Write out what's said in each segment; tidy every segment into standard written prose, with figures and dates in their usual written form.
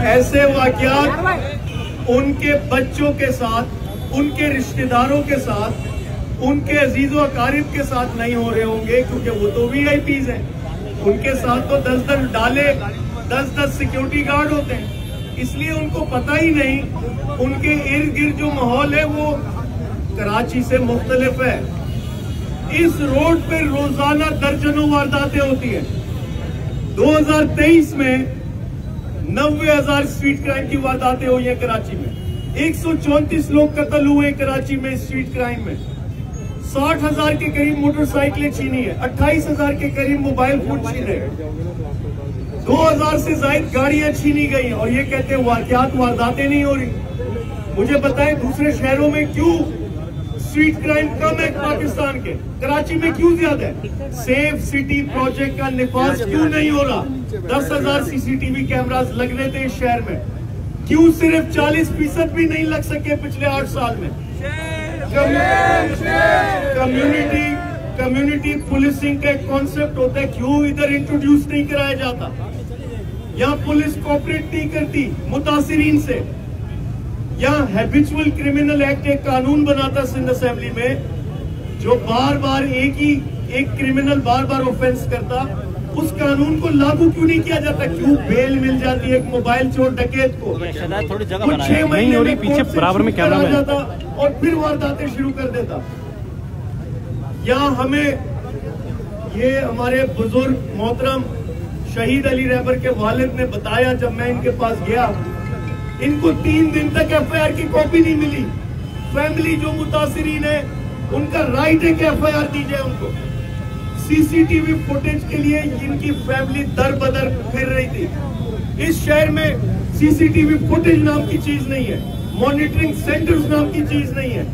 ایسے واقعات ان کے بچوں کے ساتھ، ان کے رشتہ داروں کے ساتھ، ان کے عزیز و اقارب کے ساتھ نہیں ہو رہے ہوں گے، کیونکہ وہ تو وی آئی پیز ہیں. ان کے ساتھ تو 10 ڈالے 10 سیکیورٹی گارڈ ہوتے ہیں. اس لیے ان کو پتہ ہی نہیں ان کے ارد گرد جو ماحول ہے وہ کراچی سے مختلف ہے. اس روڈ پہ روزانہ درجنوں وارداتیں ہوتی ہیں. 2023 میں 90,000 اسٹریٹ کرائم کی وارداتیں ہوئی ہیں کراچی میں. 134 لوگ قتل ہوئے کراچی میں اسٹریٹ کرائم میں. 60,000 کے قریب موٹر سائیکلیں چھینی ہیں. 28,000 کے قریب موبائل فون چھینے ہیں. 2,000 سے زائد گاڑیاں چھینی گئی ہیں. اور یہ کہتے ہیں وارداتیں نہیں ہو رہی. مجھے بتائیں دوسرے شہروں میں کیوں اسٹریٹ کرائم کم ہے پاکستان کے، کراچی میں کیوں زیادہ ہے؟ سیف سٹی پروجیکٹ کا نفاذ کیوں نہیں ہو رہا؟ 10,000 CCTV کیمراز لگ رہے تھے اس شہر میں، کیوں صرف 40% بھی نہیں لگ سکے پچھلے 8 سال میں؟ کمیونٹی پولیسنگ کا ایک کانسیپٹ ہوتا ہے، کیوں ادھر انٹروڈیوس نہیں کرایا جاتا؟ یہاں پولیس کوپریٹ نہیں کرتی متاثرین سے. یہاں ہیبچول کرمنل ایکٹ ایک قانون بناتا سندھ اسمبلی میں، جو بار بار ایک کرمنل بار بار اوفینس کرتا، اس قانون کو لاگو کیوں نہیں کیا جاتا؟ کیوں بیل مل جاتی ہے ایک موبائل چور ڈکیت کو، 6 مہینے میں پیچھے برابر میں کیا جاتا اور پھر وارداتیں شروع کر دیتا. یہاں ہمیں یہ ہمارے بزرگ محترم شہید علی رہبر کے والد نے بتایا، جب میں ان کے پاس گیا، ان کو 3 دن تک FIR کی کاپی نہیں ملی. فیملی جو متاثرین ہے ان کا رائٹ ہے کہ FIR دی جائے ان کو. CCTV فوٹیج کے لیے ان کی فیملی در بدر پھر رہی تھی. اس شہر میں CCTV فوٹیج نام کی چیز نہیں ہے، مانیٹرنگ سینٹرز نام کی چیز نہیں ہے،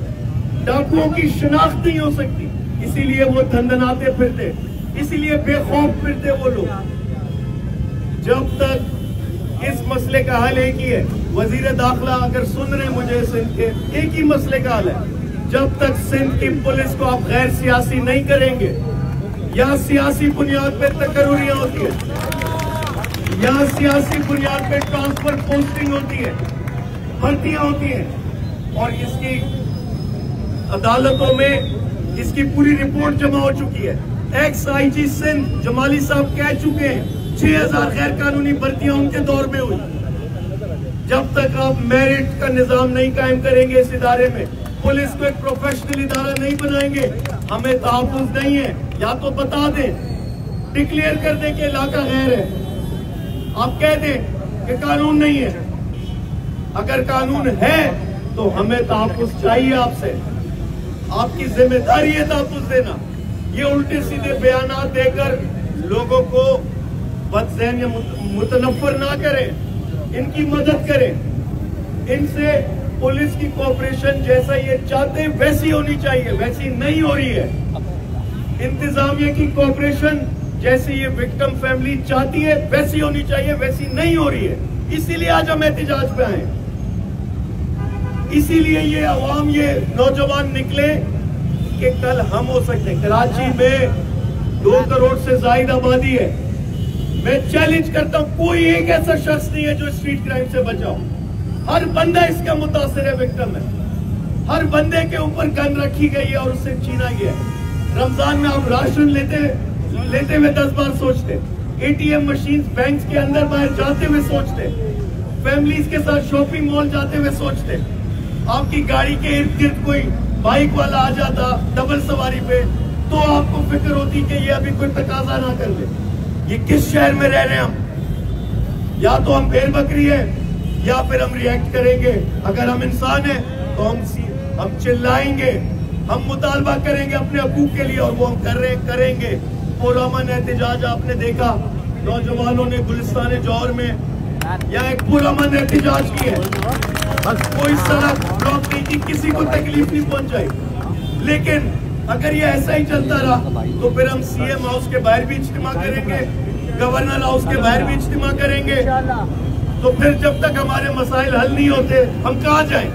ڈاکوؤں کی شناخت نہیں ہو سکتی. اسی لیے وہ دھندناتے پھرتے، اسی لیے بے خوف پھرتے وہ لوگ. جب تک اس مسئلے کا حل ایک ہی ہے، وزیر داخلہ اگر سن رہے مجھے سندھ کے، ایک ہی مسئلے کا حل ہے. جب تک سندھ کی پولیس کو آپ غیر سیاسی نہیں کریں گے، یہاں سیاسی بنیاد پہ تقرریاں ہوتی ہیں، یہاں سیاسی بنیاد پہ ٹرانسفر پوسٹنگ ہوتی ہے، بھرتیاں ہوتی ہیں، اور اس کی عدالتوں میں اس کی پوری رپورٹ جمع ہو چکی ہے. ایکس IG سندھ جمالی صاحب کہہ چکے ہیں 6,000 غیر قانونی بھرتیاں ان کے دور میں ہوئی. جب تک آپ میرٹ کا نظام نہیں قائم کریں گے اس ادارے میں، پولیس کو ایک پروفیشنل ادارہ نہیں بنائیں گے، ہمیں تحفظ نہیں ہے. یا تو بتا دیں، ڈکلیئر کر دیں کہ علاقہ غیر ہے، آپ کہہ دیں کہ قانون نہیں ہے. اگر قانون ہے تو ہمیں تحفظ چاہیے آپ سے، آپ کی ذمہ داری ہے تحفظ دینا. یہ الٹے سیدھے بیانات دے کر لوگوں کو بدذہن یا متنفر نہ کریں، ان کی مدد کریں. ان سے پولیس کی کوآپریشن جیسا یہ چاہتے ہیں ویسی ہونی چاہیے، ویسی نہیں ہو رہی ہے. انتظامیہ کی کوآپریشن جیسے یہ وکٹم فیملی چاہتی ہے ویسی ہونی چاہیے، ویسی نہیں ہو رہی ہے. اسی لیے آج ہم احتجاج پہ آئے، اسی لیے یہ عوام، یہ نوجوان نکلے کہ کل ہم ہو سکتے ہیں. کراچی میں 2 کروڑ سے زائد آبادی ہے. میں چیلنج کرتا ہوں، کوئی ایک ایسا شخص نہیں ہے جو اسٹریٹ کرائم سے بچا ہو. ہر بندہ اس کا متاثر ہے، وکٹم ہے. ہر بندے کے اوپر گن رکھی گئی ہے اور اس سے چھینا گیا ہے. رمضان میں آپ راشن لیتے ہوئے 10 بار سوچتے، ATM مشینز بینکس کے اندر باہر جاتے ہوئے سوچتے، فیملیز کے ساتھ شاپنگ مال جاتے ہوئے سوچتے. آپ کی گاڑی کے ارد گرد کوئی بائک والا آ جاتا ڈبل سواری پہ تو آپ کو فکر ہوتی کہ یہ ابھی کوئی تقاضا نہ کر لے. یہ کس شہر میں رہ رہے ہیں ہم؟ یا تو ہم بھیڑ بکری ہیں یا پھر ہم ریئیکٹ کریں گے. اگر ہم انسان ہیں تو ہم چلائیں گے، ہم مطالبہ کریں گے اپنے حقوق کے لیے، اور وہ ہم کریں گے. پرامن احتجاج آپ نے دیکھا، نوجوانوں نے گلستان جوہر میں یہاں ایک پرامن احتجاج کی ہے. کوئی سڑک بلاک نہیں کی، کسی کو تکلیف نہیں پہنچائی. لیکن اگر یہ ایسا ہی چلتا رہا تو پھر ہم CM ہاؤس کے باہر بھی اجتماع کریں گے، گورنر ہاؤس کے باہر بھی اجتماع کریں گے. تو پھر جب تک ہمارے مسائل حل نہیں ہوتے ہم کہاں جائیں؟